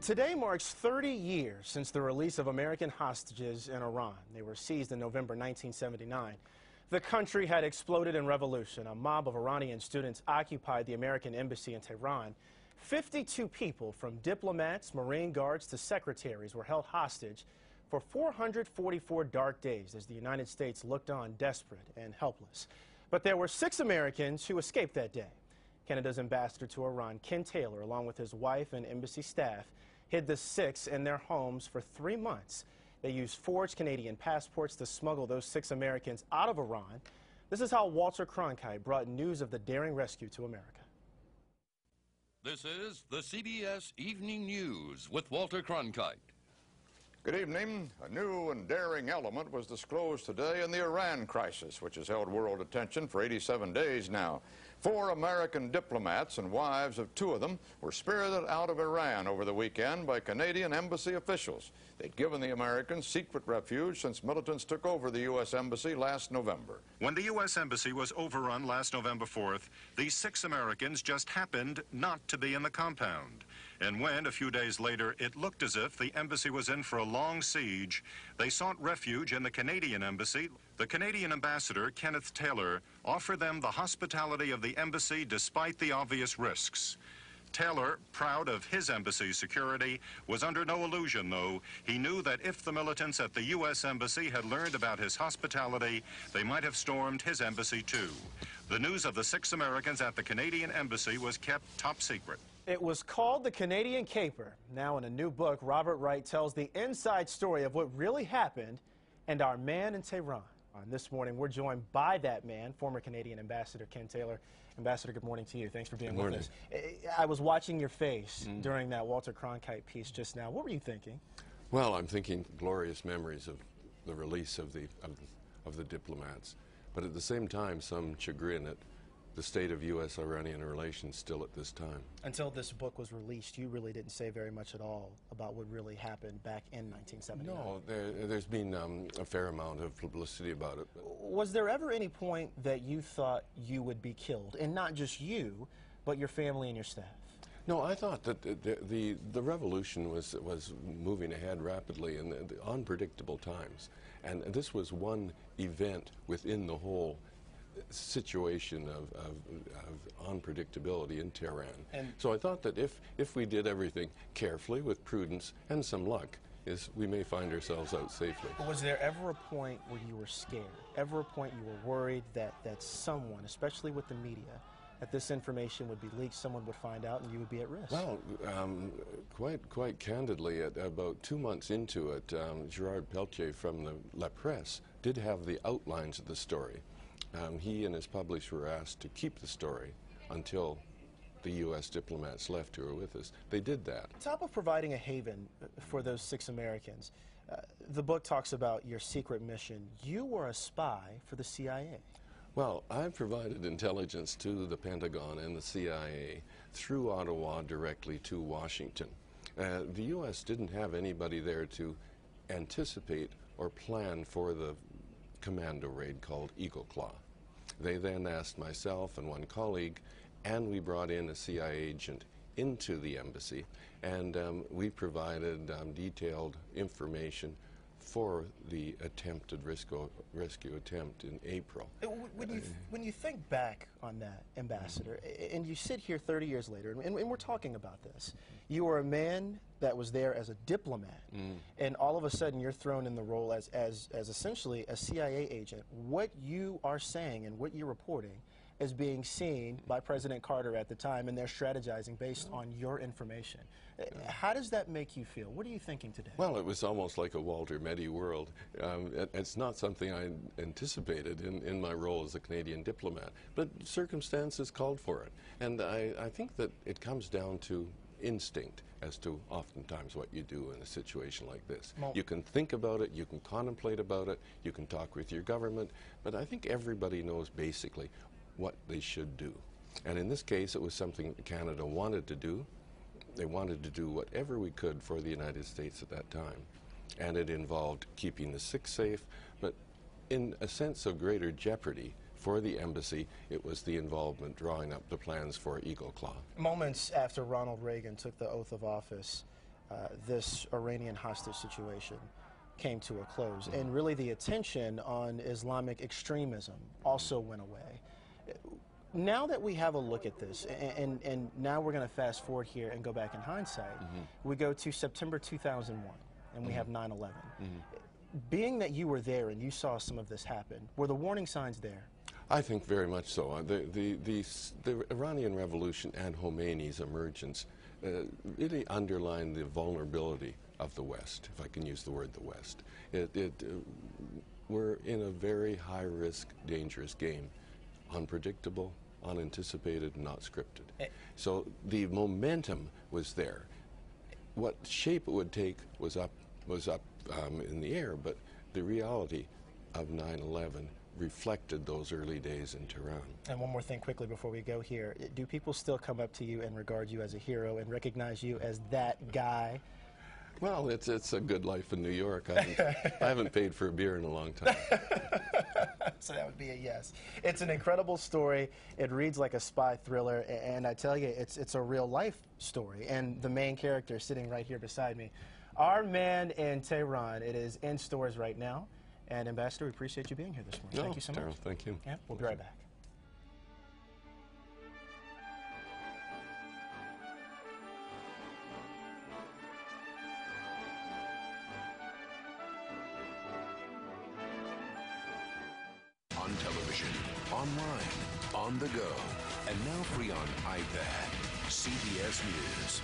Today marks 30 years since the release of American hostages in Iran. They were seized in November 1979. The country had exploded in revolution. A mob of Iranian students occupied the American embassy in Tehran. 52 people, from diplomats, Marine Guards to secretaries, were held hostage for 444 dark days as the United States looked on, desperate and helpless. But there were 6 Americans who escaped that day. Canada's ambassador to Iran, Ken Taylor, along with his wife and embassy staff, hid the 6 in their homes for 3 months. They used forged Canadian passports to smuggle those 6 Americans out of Iran. This is how Walter Cronkite brought news of the daring rescue to America. This is the CBS Evening News with Walter Cronkite. Good evening. A new and daring element was disclosed today in the Iran crisis, which has held world attention for 87 days now. 4 American diplomats and wives of 2 of them were spirited out of Iran over the weekend by Canadian embassy officials. They'd given the Americans secret refuge since militants took over the U.S. Embassy last November. When the U.S. Embassy was overrun last November 4th, these 6 Americans just happened not to be in the compound. And when, a few days later, it looked as if the embassy was in for a long siege, they sought refuge in the Canadian embassy. The Canadian ambassador, Kenneth Taylor, offered them the hospitality of the embassy despite the obvious risks. Taylor, proud of his embassy's security, was under no illusion, though. He knew that if the militants at the U.S. Embassy had learned about his hospitality, they might have stormed his embassy, too. The news of the 6 Americans at the Canadian Embassy was kept top secret. It was called The Canadian Caper. Now, in a new book, Robert Wright tells the inside story of what really happened and our man in Tehran. This morning, we're joined by that man, former Canadian Ambassador Ken Taylor. Ambassador, good morning to you. Thanks for being with us. I was watching your face during that Walter Cronkite piece just now. What were you thinking? Well, I'm thinking glorious memories of the release of the diplomats, but at the same time, some chagrin at the state of U.S.-Iranian relations still at this time. Until this book was released, you really didn't say very much at all about what really happened back in 1979. No, there's been a fair amount of publicity about it. Was there ever any point that you thought you would be killed? And not just you, but your family and your staff? No, I thought that the revolution was moving ahead rapidly in the unpredictable times. And this was one event within the whole situation of unpredictability in Tehran. And so I thought that if we did everything carefully with prudence and some luck, we may find ourselves out safely. But was there ever a point where you were scared? Ever a point you were worried that someone, especially with the media, that this information would be leaked, someone would find out and you would be at risk? Well, quite candidly, about 2 months into it, Gerard Pelletier from the La Presse did have the outlines of the story. He and his publisher were asked to keep the story until the U.S. diplomats left who were with us. They did that. On top of providing a haven for those 6 Americans, the book talks about your secret mission. You were a spy for the CIA. Well, I've provided intelligence to the Pentagon and the CIA through Ottawa directly to Washington. The U.S. didn't have anybody there to anticipate or plan for the commando raid called Eagle Claw. They then asked myself and one colleague, and we brought in a CIA agent into the embassy, and we provided detailed information for the attempted rescue attempt in April. When you think back on that, Ambassador, and you sit here 30 years later, and we're talking about this, you were a man that was there as a diplomat, and all of a sudden you're thrown in the role as essentially a CIA agent. What you are saying and what you're reporting is being seen by President Carter at the time, and they're strategizing based on your information. How does that make you feel? What are you thinking today? Well, it was almost like a Walter Mitty world. It's not something I anticipated in my role as a Canadian diplomat, but circumstances called for it. And I think that it comes down to instinct as to oftentimes what you do in a situation like this. You can think about it, you can contemplate about it, you can talk with your government, but I think everybody knows basically what they should do. And in this case, it was something that Canada wanted to do. They wanted to do whatever we could for the United States at that time. And it involved keeping the 6 safe, but in a sense of greater jeopardy for the embassy, it was the involvement drawing up the plans for Eagle Claw. Moments after Ronald Reagan took the oath of office, this Iranian hostage situation came to a close, and really the attention on Islamic extremism also went away. Now that we have a look at this, and now we're going to fast forward here and go back in hindsight, we go to September 2001, and we have 9/11. Being that you were there and you saw some of this happen, were the warning signs there? I think very much so. The Iranian Revolution and Khomeini's emergence really underlined the vulnerability of the West, if I can use the word the West. We're in a very high-risk, dangerous game, unpredictable, unanticipated, not scripted. So the momentum was there. What shape it would take was up in the air, but the reality of 9/11 reflected those early days in Tehran. And one more thing quickly before we go here. Do people still come up to you and regard you as a hero and recognize you as that guy? Well, it's a good life in New York. I haven't paid for a beer in a long time. So that would be a yes. It's an incredible story. It reads like a spy thriller, and I tell you, it's a real life story. And the main character sitting right here beside me, our man in Tehran. It is in stores right now. And Ambassador, we appreciate you being here this morning. Thank you so much. Darryl, thank you. Yeah, we'll be right back. On television, online, on the go, and now free on iPad. CBS News.